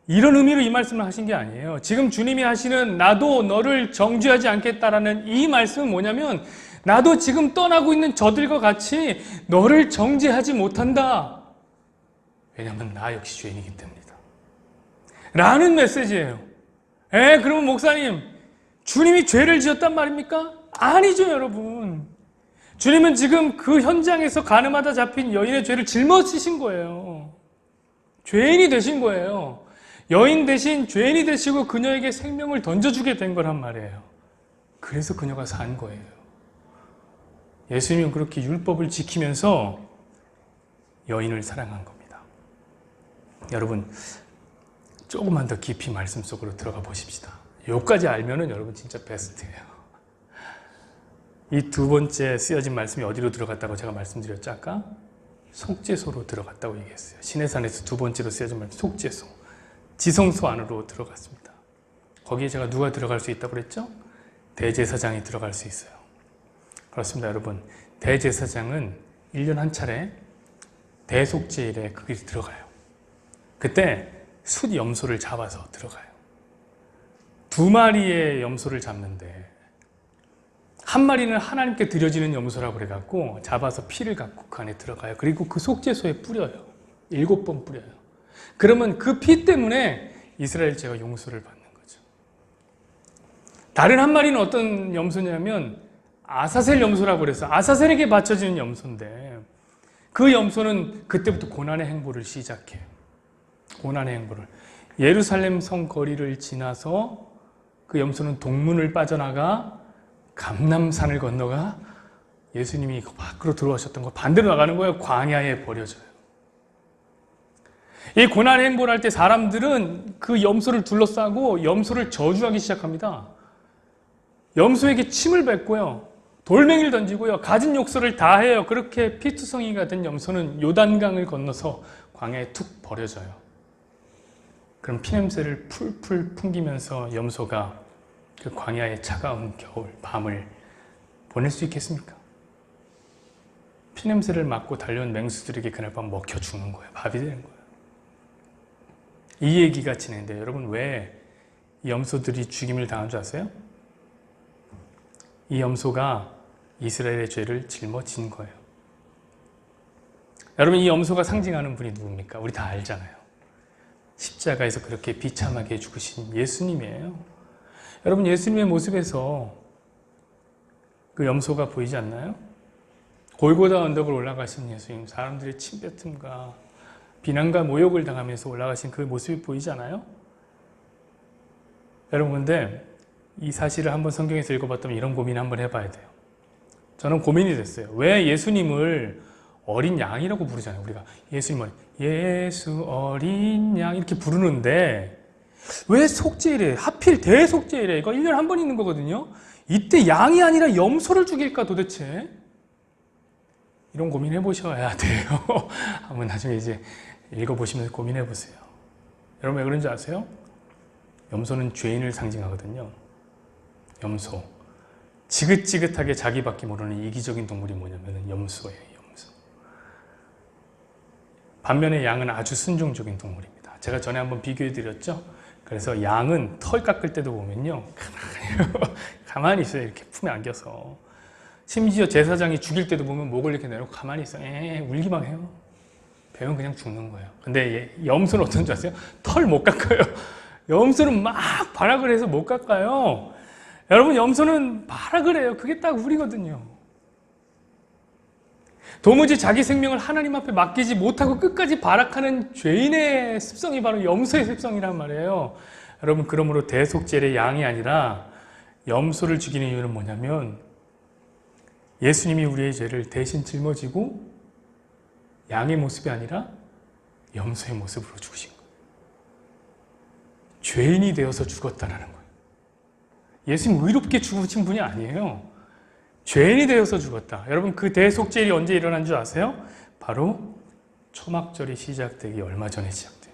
Speaker 2: 이런 의미로 이 말씀을 하신 게 아니에요. 지금 주님이 하시는 나도 너를 정죄하지 않겠다라는 이 말씀은 뭐냐면 나도 지금 떠나고 있는 저들과 같이 너를 정죄하지 못한다. 왜냐하면 나 역시 죄인이기 때문이다. 라는 메시지예요. 그러면 목사님, 주님이 죄를 지었단 말입니까? 아니죠, 여러분. 주님은 지금 그 현장에서 가늠하다 잡힌 여인의 죄를 짊어지신 거예요. 죄인이 되신 거예요. 여인 대신 죄인이 되시고 그녀에게 생명을 던져주게 된 거란 말이에요. 그래서 그녀가 산 거예요. 예수님은 그렇게 율법을 지키면서 여인을 사랑한 겁니다. 여러분, 조금만 더 깊이 말씀 속으로 들어가 보십시다. 여기까지 알면은 여러분 진짜 베스트예요. 이 두 번째 쓰여진 말씀이 어디로 들어갔다고 제가 말씀드렸죠 아까? 속죄소로 들어갔다고 얘기했어요. 시내산에서 두 번째로 쓰여진 말씀, 속죄소. 지성소 안으로 들어갔습니다. 거기에 제가 누가 들어갈 수 있다고 그랬죠? 대제사장이 들어갈 수 있어요. 그렇습니다, 여러분. 대제사장은 1년 한 차례 대속죄일에 거기 들어가요. 그때 숫 염소를 잡아서 들어가요. 2마리의 염소를 잡는데 한 마리는 하나님께 드려지는 염소라고 그래갖고 잡아서 피를 갖고 그 안에 들어가요. 그리고 그 속죄소에 뿌려요. 7번 뿌려요. 그러면 그 피 때문에 이스라엘 죄가 용서를 받는 거죠. 다른 한 마리는 어떤 염소냐면 아사셀 염소라고 그래서 아사셀에게 바쳐지는 염소인데 그 염소는 그때부터 고난의 행보를 시작해요. 고난의 행보를. 예루살렘 성 거리를 지나서 그 염소는 동문을 빠져나가 감람산을 건너가 예수님이 밖으로 들어오셨던 거 반대로 나가는 거예요. 광야에 버려져요. 이 고난의 행보를 할 때 사람들은 그 염소를 둘러싸고 염소를 저주하기 시작합니다. 염소에게 침을 뱉고요. 돌멩이를 던지고요. 가진 욕설을 다 해요. 그렇게 피투성이가 된 염소는 요단강을 건너서 광야에 툭 버려져요. 그럼 피냄새를 풀풀 풍기면서 염소가 그 광야의 차가운 겨울, 밤을 보낼 수 있겠습니까? 피냄새를 맡고 달려온 맹수들에게 그날 밤 먹혀 죽는 거예요. 밥이 되는 거예요. 이 얘기가 진행돼요. 여러분, 왜 이 염소들이 죽임을 당한 줄 아세요? 이 염소가 이스라엘의 죄를 짊어진 거예요. 여러분, 이 염소가 상징하는 분이 누굽니까? 우리 다 알잖아요. 십자가에서 그렇게 비참하게 죽으신 예수님이에요. 여러분, 예수님의 모습에서 그 염소가 보이지 않나요? 골고다 언덕을 올라가신 예수님, 사람들의 침뱉음과 비난과 모욕을 당하면서 올라가신 그 모습이 보이지 않아요? 여러분, 근데 이 사실을 한번 성경에서 읽어봤다면 이런 고민을 한번 해봐야 돼요. 저는 고민이 됐어요. 왜 예수님을 어린 양이라고 부르잖아요. 우리가 예수님을 예수 어린 양 이렇게 부르는데 왜 속죄일에, 하필 대속죄일에, 이거 1년에 한 번 있는 거거든요. 이때 양이 아니라 염소를 죽일까 도대체? 이런 고민 해보셔야 돼요. 한번 나중에 이제 읽어보시면서 고민해보세요. 여러분, 왜 그런지 아세요? 염소는 죄인을 상징하거든요. 염소. 지긋지긋하게 자기밖에 모르는 이기적인 동물이 뭐냐면 염소예요. 염소. 반면에 양은 아주 순종적인 동물입니다. 제가 전에 한번 비교해드렸죠? 그래서 양은 털 깎을 때도 보면요, 가만히 있어요. 이렇게 품에 안겨서. 심지어 제사장이 죽일 때도 보면 목을 이렇게 내놓고 가만히 있어요. 울기만 해요. 배은 그냥 죽는 거예요. 근데 염소는 어떤 줄 아세요? 털 못 깎아요. 염소는 막 발악을 해서 못 깎아요. 여러분, 염소는 발악을 해요. 그게 딱 우리거든요. 도무지 자기 생명을 하나님 앞에 맡기지 못하고 끝까지 발악하는 죄인의 습성이 바로 염소의 습성이란 말이에요. 여러분, 그러므로 대속죄의 양이 아니라 염소를 죽이는 이유는 뭐냐면 예수님이 우리의 죄를 대신 짊어지고 양의 모습이 아니라 염소의 모습으로 죽으신 거예요. 죄인이 되어서 죽었다라는 거예요. 예수님 의롭게 죽으신 분이 아니에요. 죄인이 되어서 죽었다. 여러분, 그 대속죄일이 언제 일어난 줄 아세요? 바로 초막절이 시작되기 얼마 전에 시작돼요.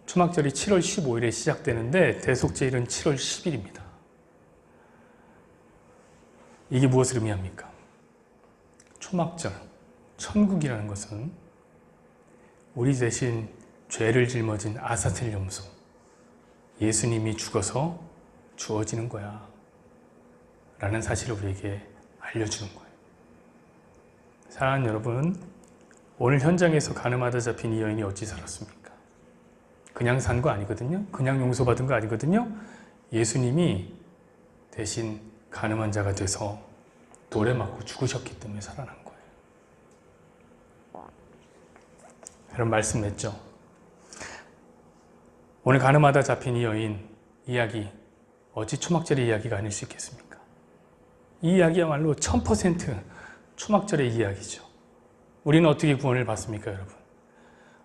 Speaker 2: 초막절이 7월 15일에 시작되는데 대속죄일은 7월 10일입니다. 이게 무엇을 의미합니까? 초막절, 천국이라는 것은 우리 대신 죄를 짊어진 아사틀 염소, 예수님이 죽어서 주어지는 거야 라는 사실을 우리에게 알려주는 거예요. 사랑하는 여러분, 오늘 현장에서 가늠하다 잡힌 이 여인이 어찌 살았습니까? 그냥 산 거 아니거든요. 그냥 용서받은 거 아니거든요. 예수님이 대신 가늠한 자가 돼서 돌에 맞고 죽으셨기 때문에 살아난 거예요. 여러분, 말씀 냈죠? 오늘 가늠하다 잡힌 이 여인 이야기, 어찌 초막절의 이야기가 아닐 수 있겠습니까? 이 이야기야말로 1000% 초막절의 이야기죠. 우리는 어떻게 구원을 받습니까, 여러분?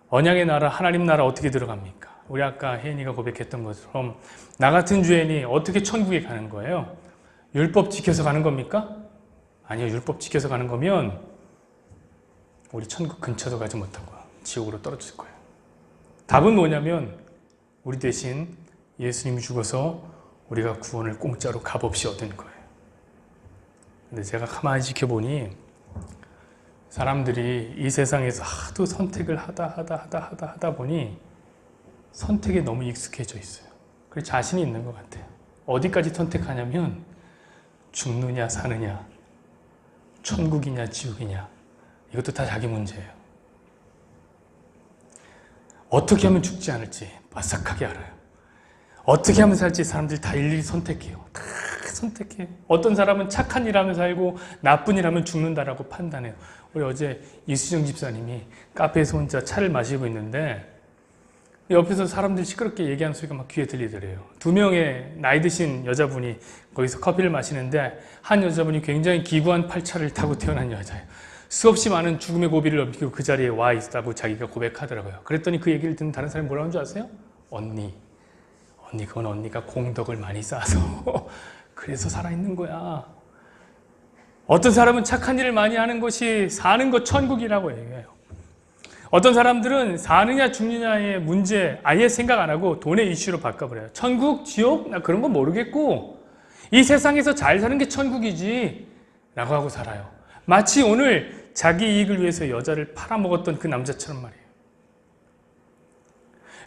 Speaker 2: 언약의 나라, 하나님 나라 어떻게 들어갑니까? 우리 아까 혜인이가 고백했던 것처럼 나 같은 죄인이 어떻게 천국에 가는 거예요? 율법 지켜서 가는 겁니까? 아니요. 율법 지켜서 가는 거면 우리 천국 근처도 가지 못하고 지옥으로 떨어질 거예요. 답은 뭐냐면 우리 대신 예수님이 죽어서 우리가 구원을 공짜로 값없이 얻은 거예요. 근데 제가 가만히 지켜보니 사람들이 이 세상에서 하도 선택을 하다 보니 선택에 너무 익숙해져 있어요. 그래서 자신이 있는 것 같아요. 어디까지 선택하냐면 죽느냐 사느냐, 천국이냐 지옥이냐, 이것도 다 자기 문제예요. 어떻게 하면 죽지 않을지 빠삭하게 알아요. 어떻게 하면 살지 사람들이 다 일일이 선택해요. 다 선택해. 어떤 사람은 착한 일 하면 살고 나쁜 일 하면 죽는다라고 판단해요. 우리 어제 이수정 집사님이 카페에서 혼자 차를 마시고 있는데 옆에서 사람들이 시끄럽게 얘기하는 소리가 막 귀에 들리더래요. 2명의 나이 드신 여자분이 거기서 커피를 마시는데 한 여자분이 굉장히 기구한 팔차를 타고 태어난 여자예요. 수없이 많은 죽음의 고비를 넘기고 그 자리에 와 있다고 자기가 고백하더라고요. 그랬더니 그 얘기를 듣는 다른 사람이 뭐라고 하는 줄 아세요? 언니, 그건 언니가 공덕을 많이 쌓아서 그래서 살아있는 거야. 어떤 사람은 착한 일을 많이 하는 것이 사는 것 천국이라고 얘기해요. 어떤 사람들은 사느냐 죽느냐의 문제 아예 생각 안 하고 돈의 이슈로 바꿔버려요. 천국, 지옥? 나 그런 거 모르겠고 이 세상에서 잘 사는 게 천국이지 라고 하고 살아요. 마치 오늘 자기 이익을 위해서 여자를 팔아먹었던 그 남자처럼 말이에요.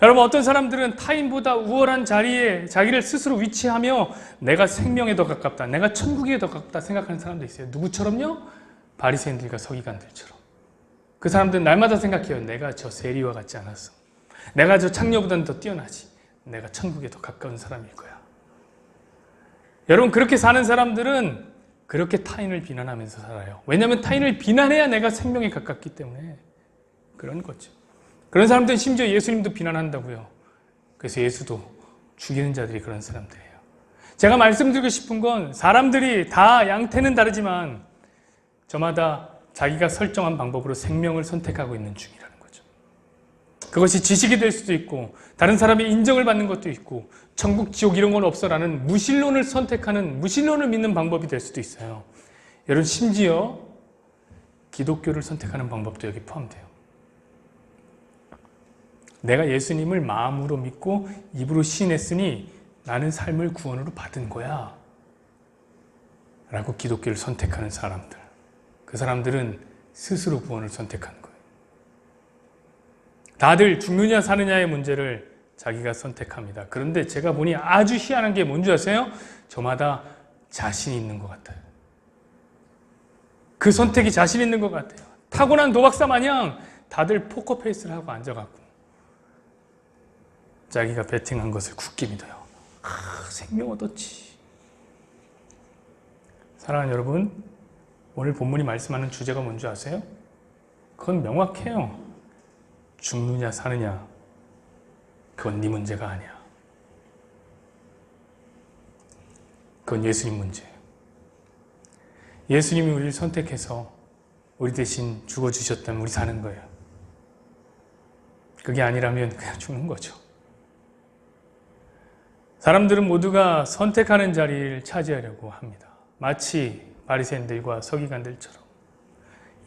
Speaker 2: 여러분, 어떤 사람들은 타인보다 우월한 자리에 자기를 스스로 위치하며 내가 생명에 더 가깝다, 내가 천국에 더 가깝다 생각하는 사람도 있어요. 누구처럼요? 바리새인들과 서기관들처럼. 그 사람들은 날마다 생각해요. 내가 저 세리와 같지 않았어. 내가 저 창녀보다는 더 뛰어나지. 내가 천국에 더 가까운 사람일 거야. 여러분, 그렇게 사는 사람들은 그렇게 타인을 비난하면서 살아요. 왜냐하면 타인을 비난해야 내가 생명에 가깝기 때문에 그런 거죠. 그런 사람들은 심지어 예수님도 비난한다고요. 그래서 예수도 죽이는 자들이 그런 사람들이에요. 제가 말씀드리고 싶은 건 사람들이 다 양태는 다르지만 저마다 자기가 설정한 방법으로 생명을 선택하고 있는 중이라는 거죠. 그것이 지식이 될 수도 있고 다른 사람의 인정을 받는 것도 있고 천국, 지옥 이런 건 없어라는 무신론을 선택하는, 무신론을 믿는 방법이 될 수도 있어요. 여러분, 심지어 기독교를 선택하는 방법도 여기 포함돼요. 내가 예수님을 마음으로 믿고 입으로 시인했으니 나는 삶을 구원으로 받은 거야 라고 기독교를 선택하는 사람들, 그 사람들은 스스로 구원을 선택하는 거예요. 다들 죽느냐 사느냐의 문제를 자기가 선택합니다. 그런데 제가 보니 아주 희한한 게 뭔지 아세요? 저마다 자신 있는 것 같아요. 그 선택이 자신 있는 것 같아요. 타고난 도박사 마냥 다들 포커페이스를 하고 앉아갖고 자기가 베팅한 것을 굳게 믿어요. 생명 얻었지. 사랑하는 여러분, 오늘 본문이 말씀하는 주제가 뭔지 아세요? 그건 명확해요. 죽느냐 사느냐, 그건 네 문제가 아니야. 그건 예수님 문제예요. 예수님이 우리를 선택해서 우리 대신 죽어주셨다면 우리 사는 거예요. 그게 아니라면 그냥 죽는 거죠. 사람들은 모두가 선택하는 자리를 차지하려고 합니다. 마치 바리새인들과 서기관들처럼.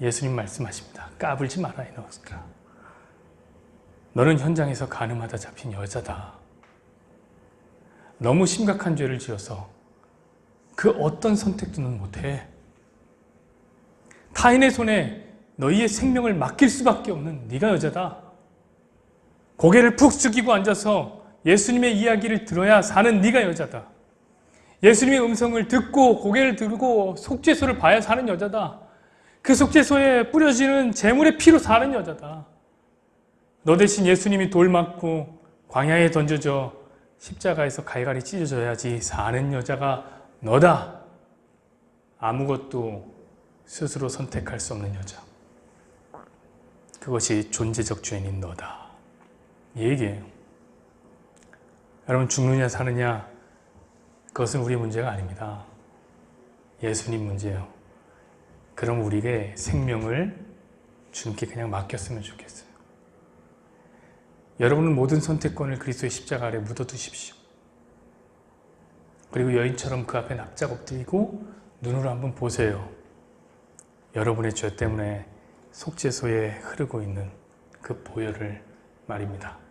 Speaker 2: 예수님 말씀하십니다. 까불지 마라 이놈들아. 너는 현장에서 간음하다 잡힌 여자다. 너무 심각한 죄를 지어서 그 어떤 선택도 넌 못해. 타인의 손에 너희의 생명을 맡길 수밖에 없는 네가 여자다. 고개를 푹 숙이고 앉아서 예수님의 이야기를 들어야 사는 네가 여자다. 예수님의 음성을 듣고 고개를 들고 속죄소를 봐야 사는 여자다. 그 속죄소에 뿌려지는 제물의 피로 사는 여자다. 너 대신 예수님이 돌 맞고 광야에 던져져 십자가에서 갈갈이 찢어져야지 사는 여자가 너다. 아무것도 스스로 선택할 수 없는 여자. 그것이 존재적 죄인인 너다. 이 얘기예요. 여러분, 죽느냐 사느냐, 그것은 우리 문제가 아닙니다. 예수님 문제예요. 그럼 우리에게 생명을 주님께 그냥 맡겼으면 좋겠어요. 여러분은 모든 선택권을 그리스도의 십자가 아래 묻어두십시오. 그리고 여인처럼 그 앞에 납작 엎드리고 눈으로 한번 보세요. 여러분의 죄 때문에 속죄소에 흐르고 있는 그 보혈을 말입니다.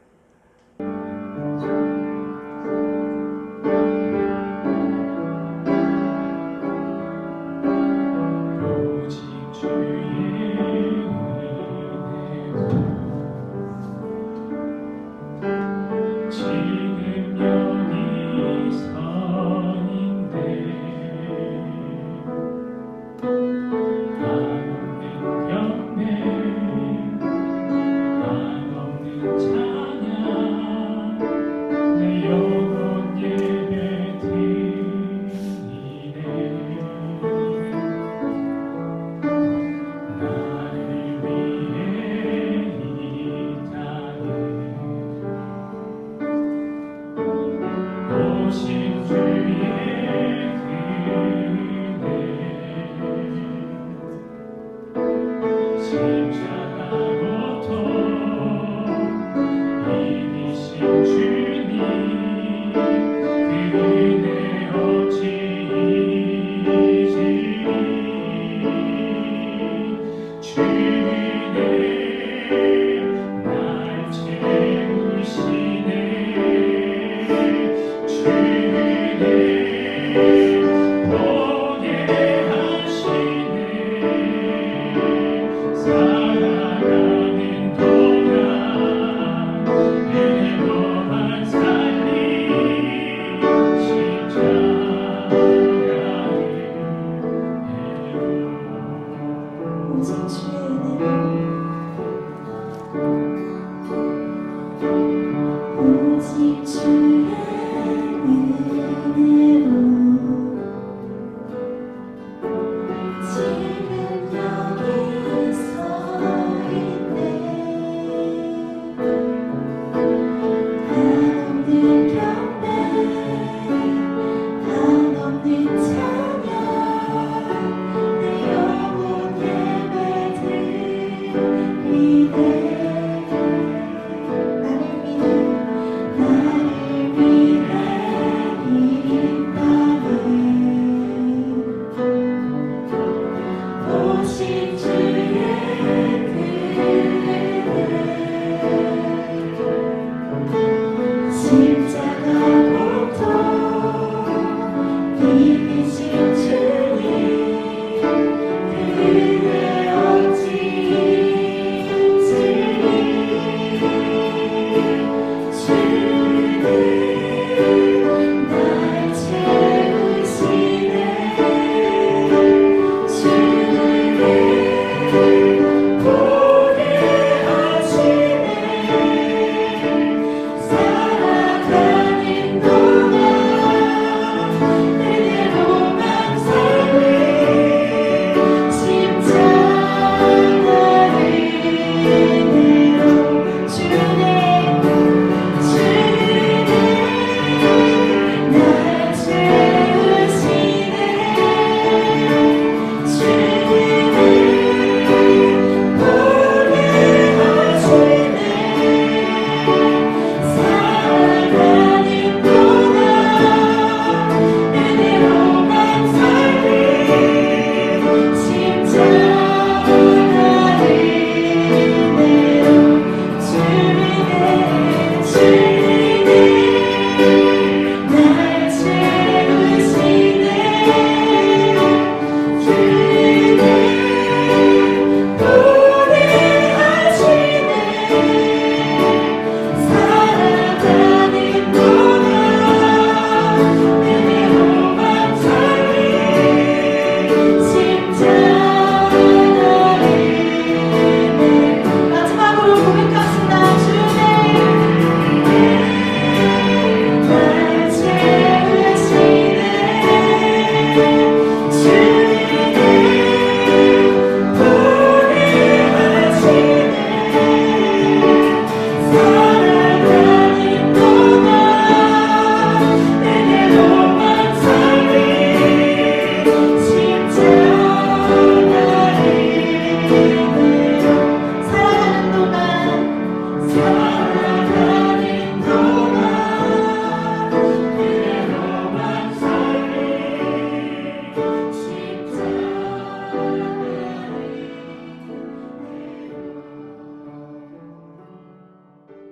Speaker 2: 사랑